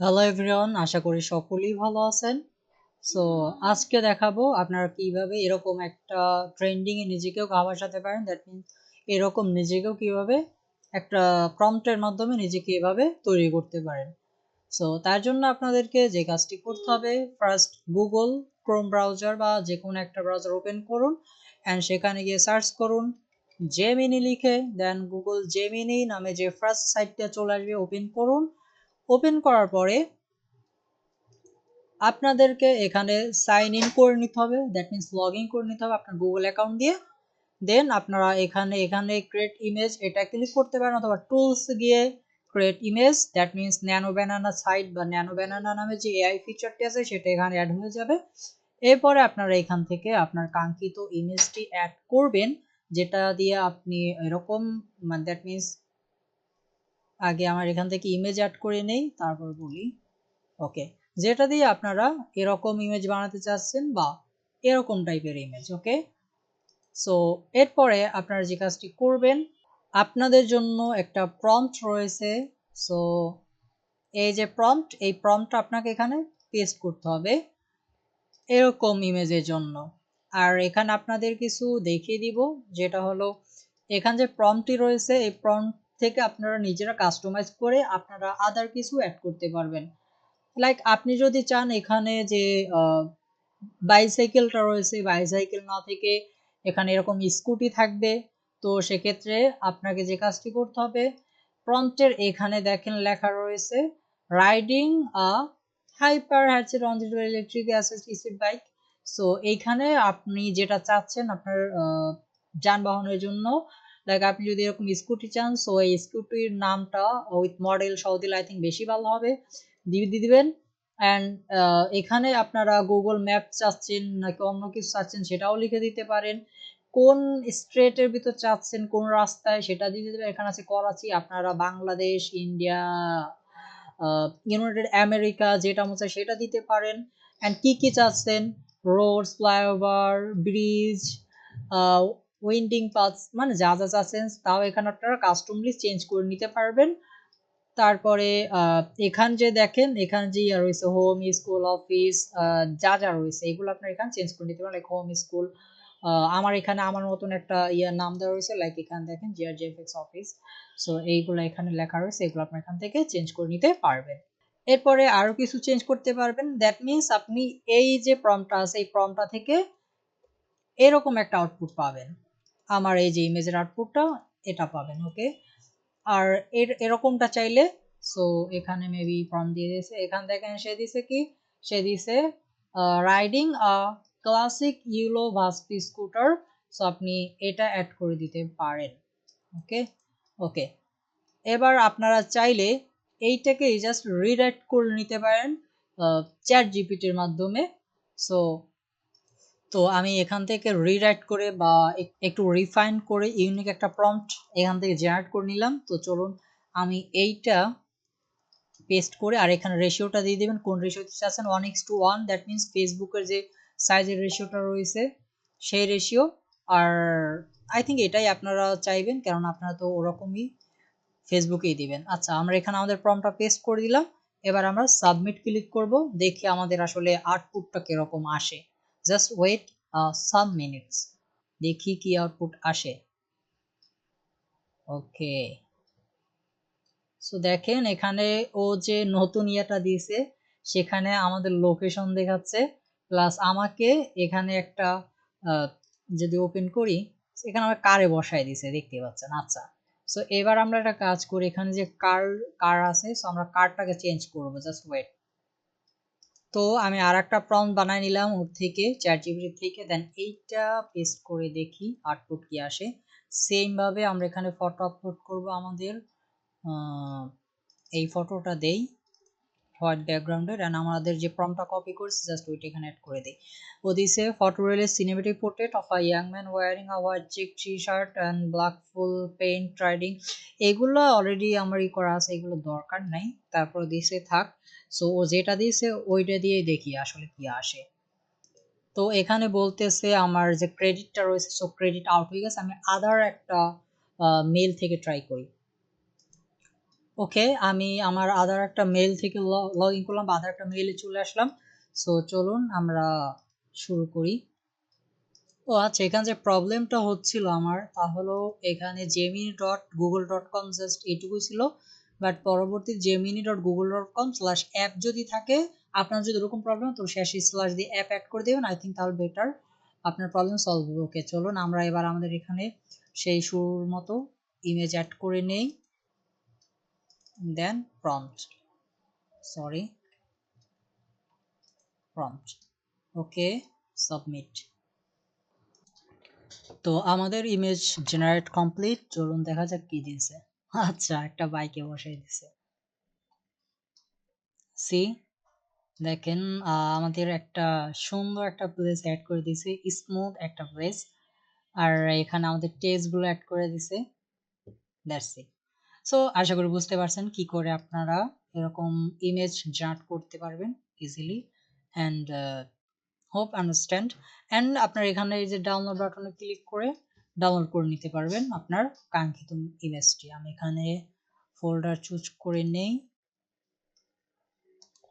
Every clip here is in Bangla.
হ্যালো এভরিওয়ান, আশা করি সকলেই ভালো আছেন। সো আজকে দেখাবো আপনারা কিভাবে এরকম একটা ট্রেন্ডিং এ নিজেকেও কাভার সাথে পারেন। দ্যাট মিনস এরকম নিজেকেও কিভাবে একটা প্রম্পটের মাধ্যমে নিজেকে এভাবে তৈরি করতে পারেন। সো তার জন্য আপনাদেরকে যে কাজটি করতে হবে, ফার্স্ট গুগল ক্রোম ব্রাউজার বা যে কোনো একটা ব্রাউজার ওপেন করুন অ্যান্ড সেখানে গিয়ে সার্চ করুন জেমিনি লিখে। দেন গুগল জেমিনি নামে যে ফার্স্ট সাইটটা চলে আসবে ওপেন করুন। ওপেন করার পরে আপনাদেরকে এখানে সাইন ইন করে নিতে হবে, দ্যাট মিনস লগ ইন করে নিতে হবে আপনার গুগল অ্যাকাউন্ট দিয়ে। দেন আপনারা এখানে ক্রিয়েট ইমেজ এটা ক্লিক করতে পারেন, অথবা টুলস গিয়ে create image, that means nano banana site বা ন্যানো ব্যানানা নামে যে এআই ফিচারটি আছে সেটা এখানে অ্যাড হয়ে যাবে। এরপরে আপনারা এখান থেকে আপনার কাঙ্ক্ষিত ইমেজটি অ্যাড করবেন, যেটা দিয়ে আপনি এরকম, মানে দ্যাট মিনস আগে আমার এখান থেকে ইমেজ অ্যাড করে নেই তারপর বলি। ওকে, যেটা দিয়ে আপনারা এরকম ইমেজ বানাতে চাচ্ছেন বা এরকম টাইপের ইমেজ। ওকে, সো এরপরে আপনারা যে কাজটি করবেন, আপনাদের জন্য একটা প্রম্পট রয়েছে। সো এই যে প্রম্পট, এই প্রম্পটটা আপনাকে এখানে পেস্ট করতে হবে এরকম ইমেজের জন্য। আর এখানে আপনাদের কিছু দেখিয়ে দিব, যেটা হলো এখানে যে প্রম্পটটি রয়েছে এই প্রম্পট থেকে আপনারা নিজেরা কাস্টমাইজ করে আপনারা আদার কিছু অ্যাড করতে পারবেন। লাইক আপনি যদি চান এখানে যে বাইসাইকেলটা রয়েছে, বাইসাইকেল না থেকে এখানে এরকম স্কুটি থাকবে, তো সেক্ষেত্রে আপনাকে যে কাজটি করতে হবে, প্রম্পটের এখানে দেখেন লেখা রয়েছে riding a hyper hatched on the electric assisted bike. So এইখানে আপনি যেটা চাচ্ছেন আপনার যানবাহনের জন্য, লাইক আপনি যদি এরকম স্কুটি চান, সো এই স্কুটির নামটা উইথ মডেল সহ দিলে আই থিঙ্ক বেশি ভালো হবে, দিয়ে দিবেন। অ্যান্ড এখানে আপনারা গুগল ম্যাপ চাচ্ছেন নাকি অন্য কিছু চাচ্ছেন সেটাও লিখে দিতে পারেন। কোন স্ট্রেটের ভিতর চাচ্ছেন, কোন রাস্তায় সেটা দিয়ে দিতে পারেন। এখানে আছে করাচি, আপনারা বাংলাদেশ, ইন্ডিয়া, ইউনাইটেড আমেরিকা যেটা মনে চায় সেটা দিতে পারেন। অ্যান্ড কি কি চাচ্ছেন, roads, flyover, bridge, winding paths, মানে যা যা চাচ্ছেন তাও এখানে আপনারা কাস্টমলি চেঞ্জ করে নিতে পারবেন। তারপরে এখান যে দেখেন এখানে যে ইয়া রয়েছে হোম, স্কুল, অফিস, যা যা রয়েছে এগুলো আপনার এখানে চেঞ্জ করে নিতে পারেন। লাইক হোম, স্কুল, আমার এখানে আমার মতন একটা ইয়ার নাম দেওয়া রয়েছে, লাইক এখানে দেখেন জিআরজিএফএক্স অফিস। সো এইগুলো এখানে লেখা রয়েছে, এগুলো আপনার এখান থেকে চেঞ্জ করে নিতে পারবেন। এরপরে আরো কিছু চেঞ্জ করতে পারবেন, দ্যাট মিনস আপনি এই যে প্রম্পটটা আছে এই প্রম্পটটা থেকে এরকম একটা আউটপুট পাবেন, আমার এই যে ইমেজের আউটপুটটা এটা পাবেন। ওকে, আর এরকমটা চাইলে, সো এখানে মেবি ফর্ম দিয়ে দিয়েছে, এখান দেখেন সে দিছে কি, সে দিছে riding a classic yellow Vespa scooter. So আপনি এটা অ্যাড করে দিতে পারেন। ওকে, ওকে, এবার আপনারা চাইলে এইটাকে জাস্ট রিরাইট করে নিতে পারেন চ্যাট জিপিটির মাধ্যমে। সো তো আমি এখান থেকে রিরাইট করে বা একটু রিফাইন করে ইউনিক একটা প্রম্পট এখান থেকে জেনারেট করে নিলাম। তো চলুন আমি এইটা পেস্ট করে, আর এখানে রেশিওটা দিয়ে দিবেন কোন রেশিওতে চাচ্ছেন, 1:1, দ্যাট মিনস ফেসবুকের যে সাইজের রেশিওটা রয়েছে সেই রেশিও। আর আই থিঙ্ক এটাই আপনারা চাইবেন, কারণ আপনারা তো ওরকমই ফেসবুকেই দিবেন। আচ্ছা, আমরা এখানে আমাদের প্রম্পটটা পেস্ট করে দিলাম। এবার আমরা সাবমিট ক্লিক করব, দেখি আমাদের আসলে আউটপুটটা কিরকম আসে। জাস্ট ওয়েট সাম মিনিটস, দেখি কি আউটপুট আসে। ওকে, সো দেখেন এখানে ও যে নতুন ইয়েটা দিয়েছে সেখানে আমাদের লোকেশন দেখাচ্ছে, প্লাস আমাকে এখানে একটা যদি ওপেন করি এখানে আমার কারে বসায় দিছে, দেখতে পাচ্ছেন। আচ্ছা, সো এবার আমরা একটা কাজ করি, এখানে যে কার কার আছে, সো আমরা কারটাকে চেঞ্জ করব, জাস্ট ওয়েট। তো আমি আর একটা প্রম্পট বানাই নিলাম ওর থেকে, চ্যাট জিপিটি থেকে, দেন এইটা পেস্ট করে দেখি আউটপুট কি আসে। সেম ভাবে আমরা এখানে ফটো আপলোড করব আমাদের, এই ফটোটা দেই হোয়াইট ব্যাকগ্রাউন্ডের, এন্ড আমাদের যে প্রম্পটটা কপি করছি জাস্ট ওইটা এখানে অ্যাড করে দেই। ও দিছে ফটো রিলে cinematic portrait of a young man wearing a white check T shirt and black full pant riding. এগুলো অলরেডি আমার ই করা আছে, এগুলো দরকার নাই। তারপর দিছে থাক, সো ও যেটা দিয়েছে ওইটা দিয়ে দেখি আসলে কি আসে। তো এখানে বলতেছে আমার যে ক্রেডিটটা রয়েছে, সো ক্রেডিট আউট হয়ে গেছে। আমি আদার একটা মেল থেকে ট্রাই করি। ওকে, আমি আমার আদার একটা মেইল থেকে লগ ইন করলাম, বা আদার একটা মেইলে চলে আসলাম। সো চলুন আমরা শুরু করি। ও আচ্ছা, এখানে যে প্রবলেমটা হচ্ছিল আমার তা হলো এখানে gemini.google.com জাস্ট এটুকু ছিল, বাট পরবর্তী gemini.google.com/অ্যাপ যদি থাকে, আপনার যদি এরকম প্রবলেম তো শেষে স্ল্যাশ দিয়ে অ্যাপ অ্যাড করে দেবেন, আই থিঙ্ক তাহলে বেটার, আপনার প্রবলেম সলভ হবে। ওকে চলুন আমরা এবার আমাদের এখানে সেই শুরুর মতো ইমেজ অ্যাড করে নেই, then prompt, sorry prompt, okay submit. তো আমাদের ইমেজ জেনারেট কমপ্লিট, চলুন দেখা যাক কি দিয়েছে। আচ্ছা, একটা বাইকে বসাই দিছে। সি, দেখেন আমাদের একটা সুন্দর একটা প্লেস অ্যাড করে দিয়েছে, স্মুথ একটা প্লেস। আর এখানে আমাদের টেক্সট গুলো অ্যাড করে দিছে, দ্যাটস ইট। সো আশা করি বুঝতে পারছেন কি করে আপনারা এরকম ইমেজ জেনারেট করতে পারবেন easily, and hope understand. And আপনার এখানে এই যে ডাউনলোড বাটনে ক্লিক করে ডাউনলোড করে নিতে পারবেন আপনার কাঙ্ক্ষিত ইমেজটি। আমি এখানে ফোল্ডার চুজ করে নেই,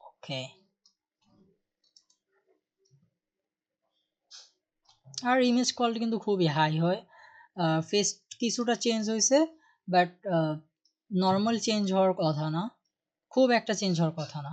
ওকে। আর ইমেজ কোয়ালিটি কিন্তু খুবই হাই হয়, ফেস কিছুটা চেঞ্জ হয়েছে, বাট নর্মাল চেঞ্জ হওয়ার কথা না, খুব একটা চেঞ্জ হওয়ার কথা না।